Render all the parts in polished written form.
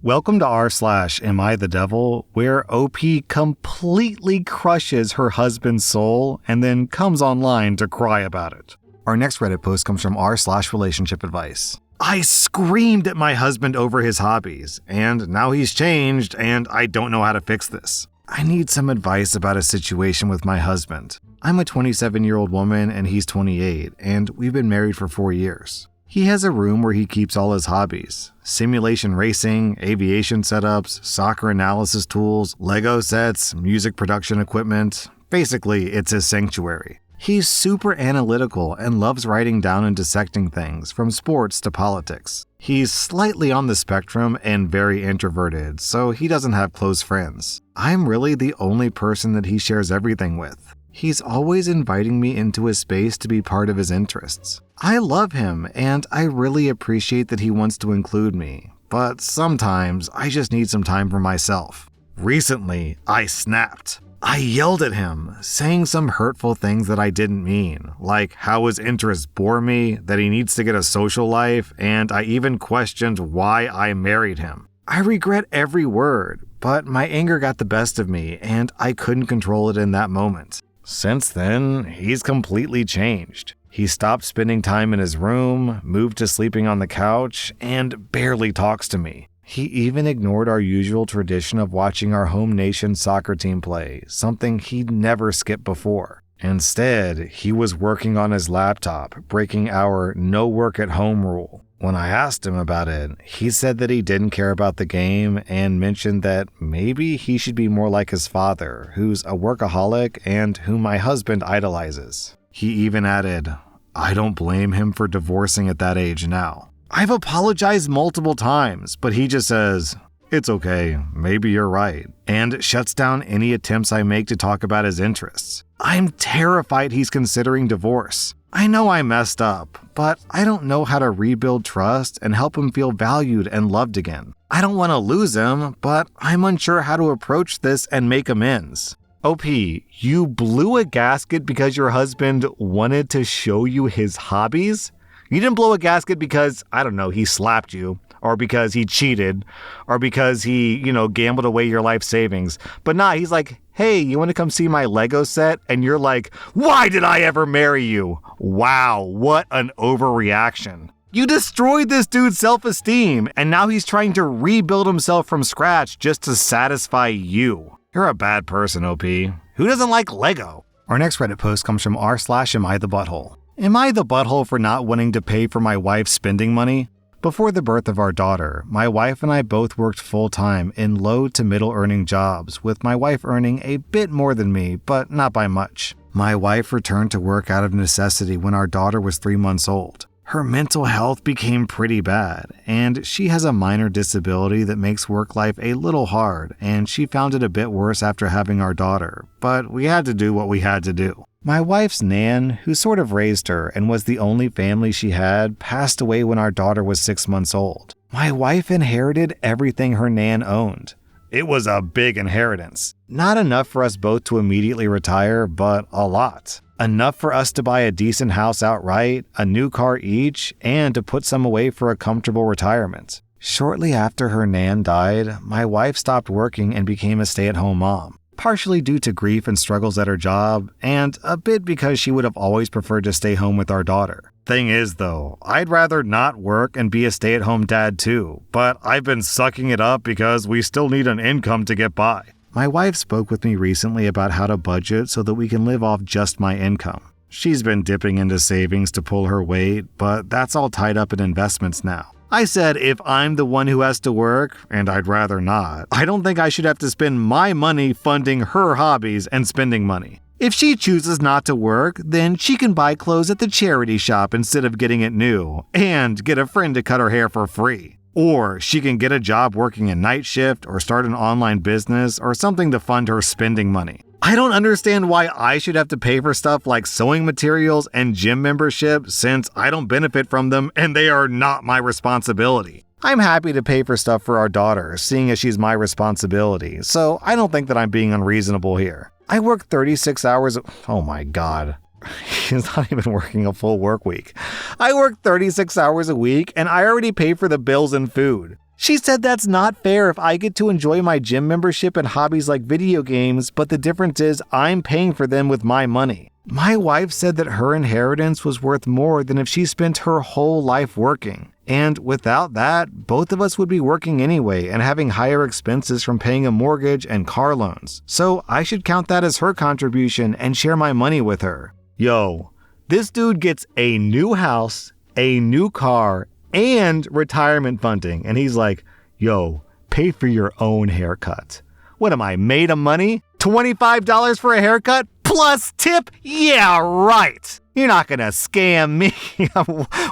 Welcome to rSlash Am I the Devil, where OP completely crushes her husband's soul and then comes online to cry about it. Our next Reddit post comes from rSlash Relationship Advice. I screamed at my husband over his hobbies, and now he's changed, and I don't know how to fix this. I need some advice about a situation with my husband. I'm a 27-year-old woman and he's 28, and we've been married for 4 years. He has a room where he keeps all his hobbies: simulation racing, aviation setups, soccer analysis tools, Lego sets, music production equipment. Basically, it's his sanctuary. He's super analytical and loves writing down and dissecting things, from sports to politics. He's slightly on the spectrum and very introverted, so he doesn't have close friends. I'm really the only person that he shares everything with. He's always inviting me into his space to be part of his interests. I love him, and I really appreciate that he wants to include me, but sometimes I just need some time for myself. Recently, I snapped. I yelled at him, saying some hurtful things that I didn't mean, like how his interests bore me, that he needs to get a social life, and I even questioned why I married him. I regret every word, but my anger got the best of me, and I couldn't control it in that moment. Since then, he's completely changed. He stopped spending time in his room, moved to sleeping on the couch, and barely talks to me. He even ignored our usual tradition of watching our home nation soccer team play, something he'd never skipped before. Instead, he was working on his laptop, breaking our no work at home rule. When I asked him about it, he said that he didn't care about the game and mentioned that maybe he should be more like his father, who's a workaholic and whom my husband idolizes. He even added, I don't blame him for divorcing at that age now. I've apologized multiple times, but he just says, it's okay, maybe you're right, and shuts down any attempts I make to talk about his interests. I'm terrified he's considering divorce. I know I messed up, but I don't know how to rebuild trust and help him feel valued and loved again. I don't want to lose him, but I'm unsure how to approach this and make amends. OP, you blew a gasket because your husband wanted to show you his hobbies? You didn't blow a gasket because, I don't know, he slapped you, or because he cheated, or because he, gambled away your life savings. But nah, he's like, hey, you want to come see my Lego set? And you're like, why did I ever marry you? Wow, what an overreaction. You destroyed this dude's self-esteem, and now he's trying to rebuild himself from scratch just to satisfy you. You're a bad person, OP. Who doesn't like Lego? Our next Reddit post comes from r/Am I the Butthole. Am I the butthole for not wanting to pay for my wife's spending money? Before the birth of our daughter, my wife and I both worked full-time in low to middle-earning jobs, with my wife earning a bit more than me, but not by much. My wife returned to work out of necessity when our daughter was 3 months old. Her mental health became pretty bad, and she has a minor disability that makes work life a little hard, and she found it a bit worse after having our daughter, but we had to do what we had to do. My wife's nan, who sort of raised her and was the only family she had, passed away when our daughter was 6 months old. My wife inherited everything her nan owned. It was a big inheritance. Not enough for us both to immediately retire, but a lot. Enough for us to buy a decent house outright, a new car each, and to put some away for a comfortable retirement. Shortly after her nan died, my wife stopped working and became a stay-at-home mom. Partially due to grief and struggles at her job, and a bit because she would have always preferred to stay home with our daughter. Thing is though, I'd rather not work and be a stay-at-home dad too, but I've been sucking it up because we still need an income to get by. My wife spoke with me recently about how to budget so that we can live off just my income. She's been dipping into savings to pull her weight, but that's all tied up in investments now. I said if I'm the one who has to work, and I'd rather not, I don't think I should have to spend my money funding her hobbies and spending money. If she chooses not to work, then she can buy clothes at the charity shop instead of getting it new, and get a friend to cut her hair for free. Or she can get a job working a night shift or start an online business or something to fund her spending money. I don't understand why I should have to pay for stuff like sewing materials and gym membership since I don't benefit from them and they are not my responsibility. I'm happy to pay for stuff for our daughter, seeing as she's my responsibility, so I don't think that I'm being unreasonable here. I work 36 hours. Oh my God. He's not even working a full work week. I work 36 hours a week and I already pay for the bills and food. She said that's not fair if I get to enjoy my gym membership and hobbies like video games, but the difference is I'm paying for them with my money. My wife said that her inheritance was worth more than if she spent her whole life working. And without that, both of us would be working anyway and having higher expenses from paying a mortgage and car loans. So I should count that as her contribution and share my money with her. Yo, this dude gets a new house, a new car, and retirement funding. And he's like, yo, pay for your own haircut. What am I, made of money? $25 for a haircut plus tip? Yeah, right. You're not gonna scam me.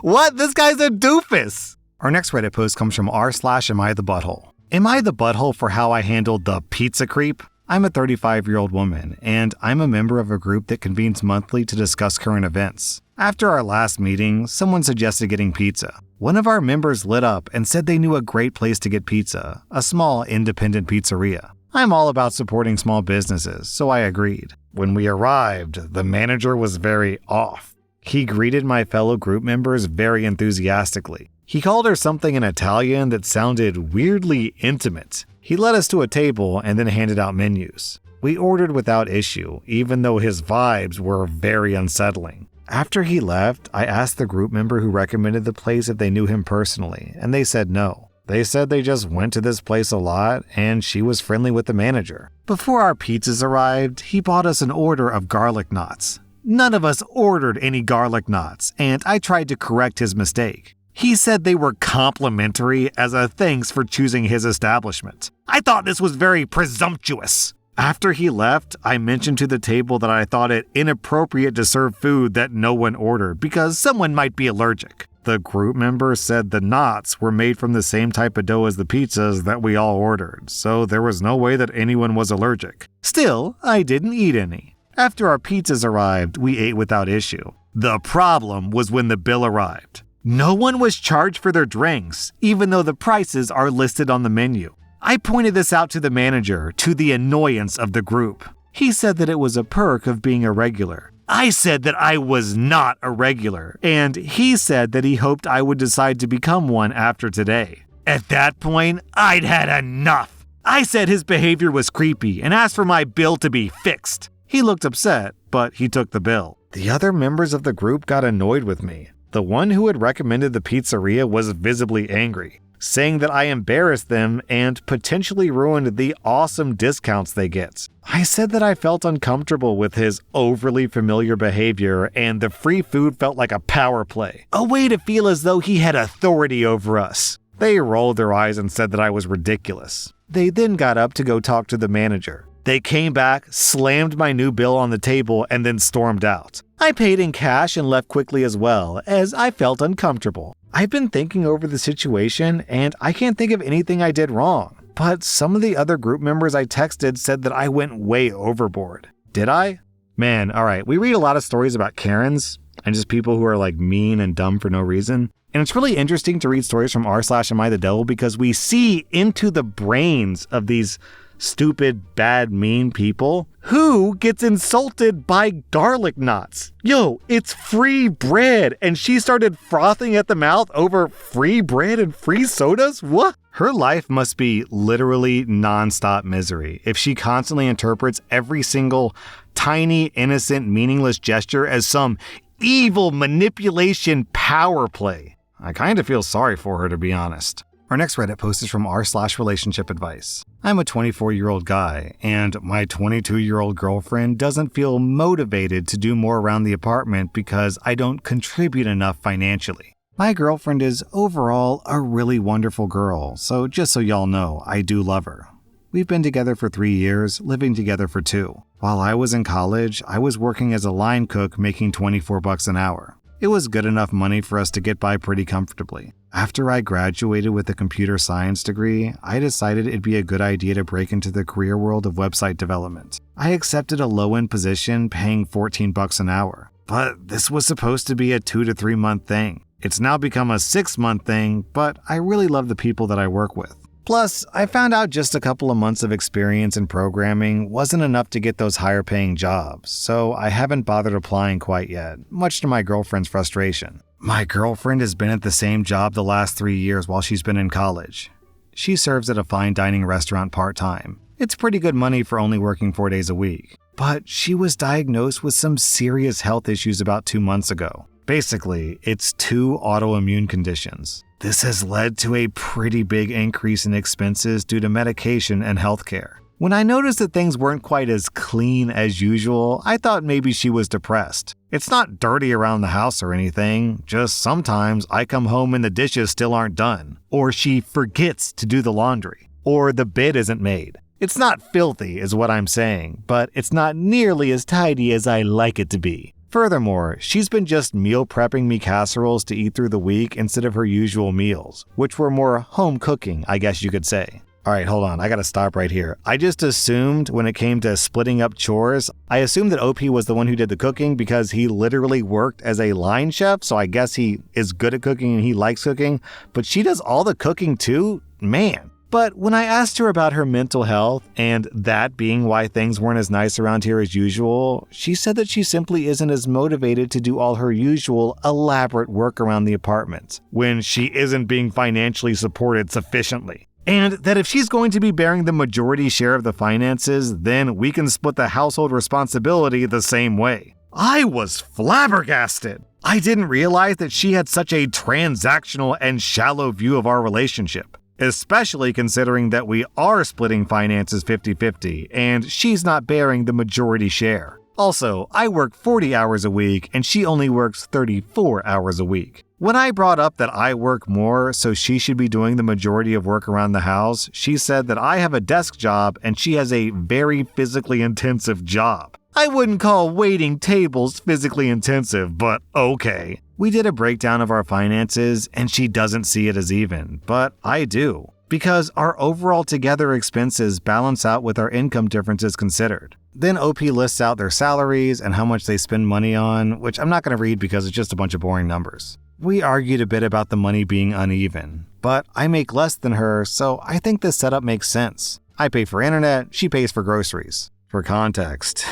What? This guy's a doofus. Our next Reddit post comes from rSlash. Am I the butthole for how I handled the pizza creep? I'm a 35-year-old woman, and I'm a member of a group that convenes monthly to discuss current events. After our last meeting, someone suggested getting pizza. One of our members lit up and said they knew a great place to get pizza, a small independent pizzeria. I'm all about supporting small businesses, so I agreed. When we arrived, the manager was very off. He greeted my fellow group members very enthusiastically. He called her something in Italian that sounded weirdly intimate. He led us to a table and then handed out menus. We ordered without issue, even though his vibes were very unsettling. After he left, I asked the group member who recommended the place if they knew him personally, and they said no. They said they just went to this place a lot, and she was friendly with the manager. Before our pizzas arrived, he bought us an order of garlic knots. None of us ordered any garlic knots, and I tried to correct his mistake. He said they were complimentary as a thanks for choosing his establishment. I thought this was very presumptuous. After he left, I mentioned to the table that I thought it inappropriate to serve food that no one ordered because someone might be allergic. The group member said the knots were made from the same type of dough as the pizzas that we all ordered, so there was no way that anyone was allergic. Still, I didn't eat any. After our pizzas arrived, we ate without issue. The problem was when the bill arrived. No one was charged for their drinks, even though the prices are listed on the menu. I pointed this out to the manager, to the annoyance of the group. He said that it was a perk of being a regular. I said that I was not a regular, and he said that he hoped I would decide to become one after today. At that point, I'd had enough. I said his behavior was creepy and asked for my bill to be fixed. He looked upset, but he took the bill. The other members of the group got annoyed with me. The one who had recommended the pizzeria was visibly angry, saying that I embarrassed them and potentially ruined the awesome discounts they get. I said that I felt uncomfortable with his overly familiar behavior and the free food felt like a power play, a way to feel as though he had authority over us. They rolled their eyes and said that I was ridiculous. They then got up to go talk to the manager. They came back, slammed my new bill on the table, and then stormed out. I paid in cash and left quickly as well, as I felt uncomfortable. I've been thinking over the situation, and I can't think of anything I did wrong. But some of the other group members I texted said that I went way overboard. Did I? Man, alright, we read a lot of stories about Karens, and just people who are like mean and dumb for no reason. And it's really interesting to read stories from r/Amithedevil because we see into the brains of these stupid, bad, mean people who gets insulted by garlic knots. Yo, it's free bread, and she started frothing at the mouth over free bread and free sodas? What? Her life must be literally nonstop misery if she constantly interprets every single tiny, innocent, meaningless gesture as some evil manipulation power play. I kind of feel sorry for her, to be honest. Our next Reddit post is from r/relationship advice. I'm a 24-year-old guy, and my 22-year-old girlfriend doesn't feel motivated to do more around the apartment because I don't contribute enough financially. My girlfriend is overall a really wonderful girl, so just so y'all know, I do love her. We've been together for 3 years, living together for 2. While I was in college, I was working as a line cook making $24 an hour. It was good enough money for us to get by pretty comfortably. After I graduated with a computer science degree, I decided it'd be a good idea to break into the career world of website development. I accepted a low-end position paying $14 an hour, but this was supposed to be a 2 to 3 month thing. It's now become a 6-month thing, but I really love the people that I work with. Plus, I found out just a couple of months of experience in programming wasn't enough to get those higher paying jobs, so I haven't bothered applying quite yet, much to my girlfriend's frustration. My girlfriend has been at the same job the last 3 years while she's been in college. She serves at a fine dining restaurant part-time. It's pretty good money for only working 4 days a week. But she was diagnosed with some serious health issues about 2 months ago. Basically, it's 2 autoimmune conditions. This has led to a pretty big increase in expenses due to medication and healthcare. When I noticed that things weren't quite as clean as usual, I thought maybe she was depressed. It's not dirty around the house or anything, just sometimes I come home and the dishes still aren't done, or she forgets to do the laundry, or the bed isn't made. It's not filthy is what I'm saying, but it's not nearly as tidy as I like it to be. Furthermore, she's been just meal prepping me casseroles to eat through the week instead of her usual meals, which were more home cooking, I guess you could say. Alright, hold on, I gotta stop right here. I just assumed when it came to splitting up chores, I assumed that OP was the one who did the cooking because he literally worked as a line chef, so I guess he is good at cooking and he likes cooking, but she does all the cooking too? Man. But when I asked her about her mental health and that being why things weren't as nice around here as usual, she said that she simply isn't as motivated to do all her usual elaborate work around the apartment when she isn't being financially supported sufficiently. And that if she's going to be bearing the majority share of the finances, then we can split the household responsibility the same way. I was flabbergasted. I didn't realize that she had such a transactional and shallow view of our relationship, especially considering that we are splitting finances 50-50 and she's not bearing the majority share. Also, I work 40 hours a week and she only works 34 hours a week. When I brought up that I work more, so she should be doing the majority of work around the house, she said that I have a desk job and she has a very physically intensive job. I wouldn't call waiting tables physically intensive, but okay. We did a breakdown of our finances and she doesn't see it as even, but I do. Because our overall together expenses balance out with our income differences considered. Then OP lists out their salaries and how much they spend money on, which I'm not going to read because it's just a bunch of boring numbers. We argued a bit about the money being uneven, but I make less than her, so I think this setup makes sense. I pay for internet, she pays for groceries. For context,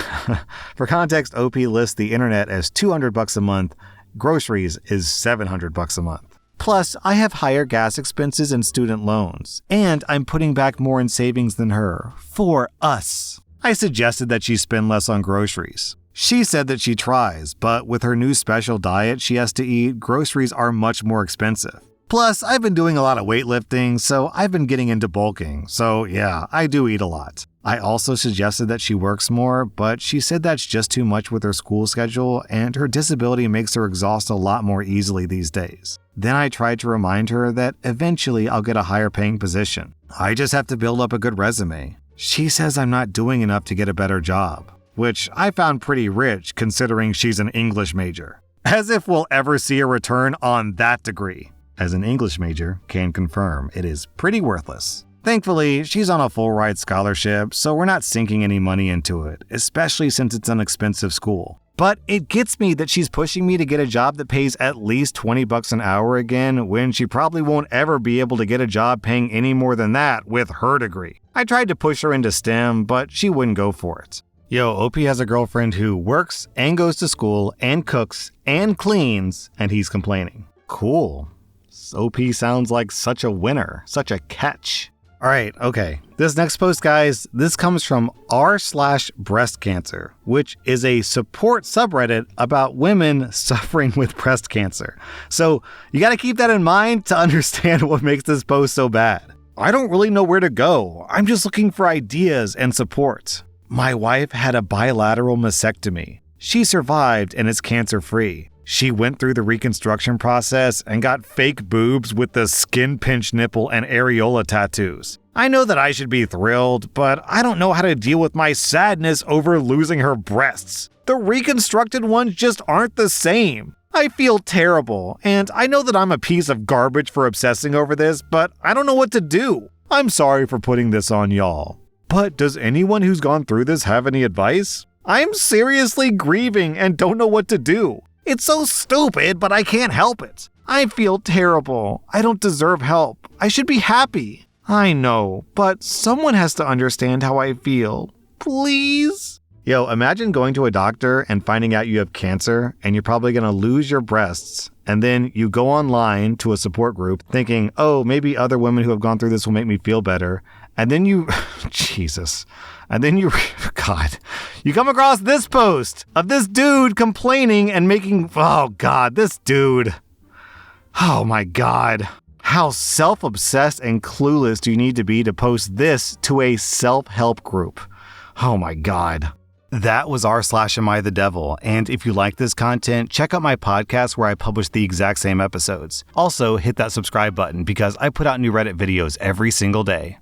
OP lists the internet as $200 a month, groceries is $700 a month. Plus, I have higher gas expenses and student loans, and I'm putting back more in savings than her, for us. I suggested that she spend less on groceries. She said that she tries, but with her new special diet she has to eat, groceries are much more expensive. Plus, I've been doing a lot of weightlifting, so I've been getting into bulking, so yeah, I do eat a lot. I also suggested that she works more, but she said that's just too much with her school schedule, and her disability makes her exhaust a lot more easily these days. Then I tried to remind her that eventually I'll get a higher paying position. I just have to build up a good resume. She says I'm not doing enough to get a better job, which I found pretty rich considering she's an English major. As if we'll ever see a return on that degree. As an English major, can confirm it is pretty worthless. Thankfully, she's on a full-ride scholarship, so we're not sinking any money into it, especially since it's an expensive school. But it gets me that she's pushing me to get a job that pays at least $20 an hour again when she probably won't ever be able to get a job paying any more than that with her degree. I tried to push her into STEM, but she wouldn't go for it. Yo, OP has a girlfriend who works and goes to school and cooks and cleans, and he's complaining. Cool. OP sounds like such a winner, such a catch. Alright, okay. This next post, guys, this comes from rSlash breast cancer, which is a support subreddit about women suffering with breast cancer. So you gotta keep that in mind to understand what makes this post so bad. I don't really know where to go. I'm just looking for ideas and support. My wife had a bilateral mastectomy. She survived and is cancer-free. She went through the reconstruction process and got fake boobs with the skin pinch nipple and areola tattoos. I know that I should be thrilled, but I don't know how to deal with my sadness over losing her breasts. The reconstructed ones just aren't the same. I feel terrible, and I know that I'm a piece of garbage for obsessing over this, but I don't know what to do. I'm sorry for putting this on y'all. But does anyone who's gone through this have any advice? I'm seriously grieving and don't know what to do. It's so stupid, but I can't help it. I feel terrible. I don't deserve help. I should be happy. I know, but someone has to understand how I feel. Please? Yo, imagine going to a doctor and finding out you have cancer and you're probably gonna lose your breasts And then you go online to a support group thinking, oh, maybe other women who have gone through this will make me feel better. And then you, Jesus. And then you, God, you come across this post of this dude complaining and making, oh God, this dude. Oh my God. How self-obsessed and clueless do you need to be to post this to a self-help group? Oh my God. That was rSlash Am I the Devil, and if you like this content, check out my podcast where I publish the exact same episodes. Also, hit that subscribe button because I put out new Reddit videos every single day.